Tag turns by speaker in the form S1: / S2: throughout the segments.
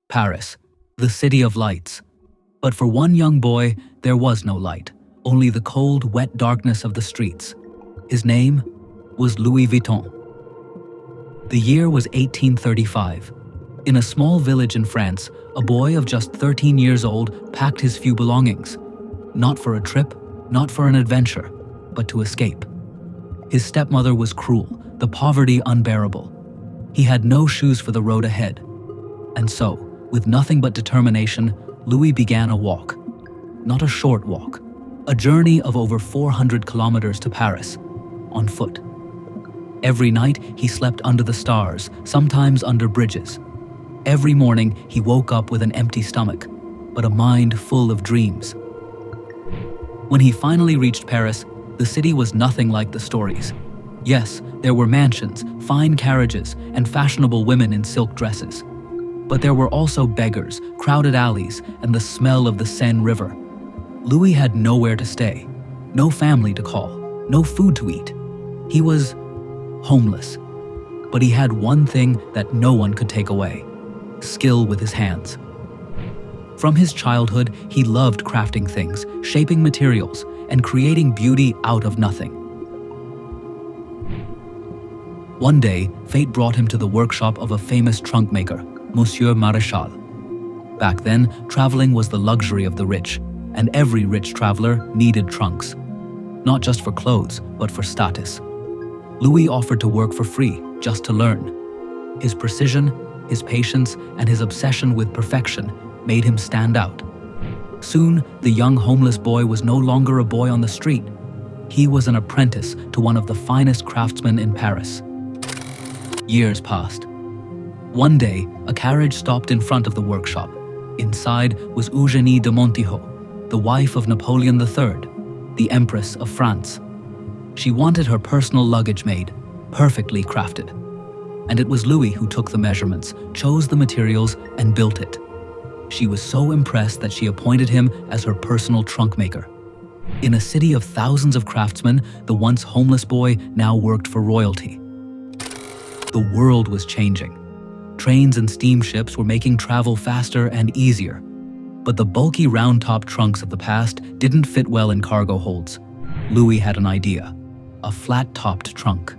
S1: Paris, the city of lights. But for one young boy, there was no light, only the cold, wet darkness of the streets. His name was Louis Vuitton. The year was 1835. In a small village in France, a boy of just 13 years old packed his few belongings, not for a trip, not for an adventure, but to escape. His stepmother was cruel, the poverty unbearable. He had no shoes for the road ahead. And so, with nothing but determination, Louis began a walk. Not a short walk, a journey of over 400 kilometers to Paris, on foot. Every night, he slept under the stars, sometimes under bridges. Every morning, he woke up with an empty stomach, but a mind full of dreams. When he finally reached Paris, the city was nothing like the stories. Yes, there were mansions, fine carriages, and fashionable women in silk dresses. But there were also beggars, crowded alleys, and the smell of the Seine River. Louis had nowhere to stay, no family to call, no food to eat. He was homeless. But he had one thing that no one could take away: skill with his hands. From his childhood, he loved crafting things, shaping materials, and creating beauty out of nothing. One day, fate brought him to the workshop of a famous trunk maker, Monsieur Maréchal. Back then, traveling was the luxury of the rich, and every rich traveler needed trunks. Not just for clothes, but for status. Louis offered to work for free, just to learn. His precision, his patience, and his obsession with perfection made him stand out. Soon, the young homeless boy was no longer a boy on the street. He was an apprentice to one of the finest craftsmen in Paris. Years passed. One day, a carriage stopped in front of the workshop. Inside was Eugénie de Montijo, the wife of Napoleon III, the Empress of France. She wanted her personal luggage made, perfectly crafted. And it was Louis who took the measurements, chose the materials, and built it. She was so impressed that she appointed him as her personal trunk maker. In a city of thousands of craftsmen, the once homeless boy now worked for royalty. The world was changing. Trains and steamships were making travel faster and easier. But the bulky round-top trunks of the past didn't fit well in cargo holds. Louis had an idea: a flat-topped trunk.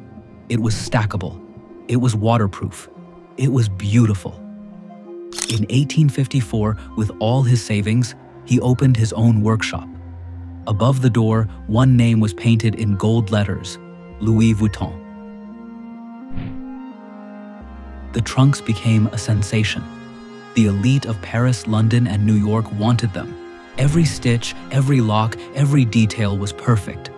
S1: It was stackable. It was waterproof. It was beautiful. In 1854, with all his savings, he opened his own workshop. Above the door, one name was painted in gold letters: Louis Vuitton. The trunks became a sensation. The elite of Paris, London, and New York wanted them. Every stitch, every lock, every detail was perfect.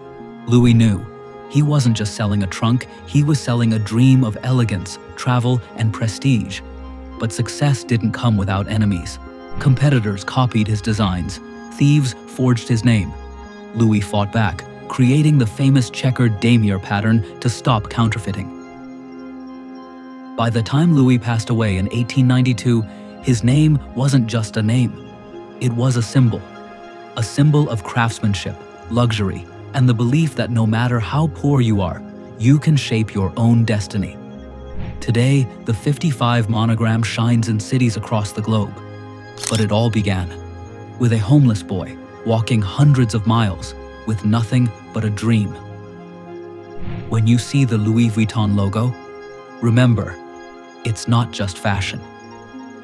S1: Louis knew he wasn't just selling a trunk, he was selling a dream of elegance, travel, and prestige. But success didn't come without enemies. Competitors copied his designs. Thieves forged his name. Louis fought back, creating the famous checkered damier pattern to stop counterfeiting. By the time Louis passed away in 1892, his name wasn't just a name. It was a symbol of craftsmanship, luxury, and the belief that no matter how poor you are, you can shape your own destiny. Today, the 55 monogram shines in cities across the globe. But it all began with a homeless boy walking hundreds of miles with nothing but a dream. When you see the Louis Vuitton logo, remember, it's not just fashion.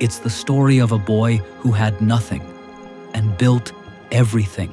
S1: It's the story of a boy who had nothing and built everything.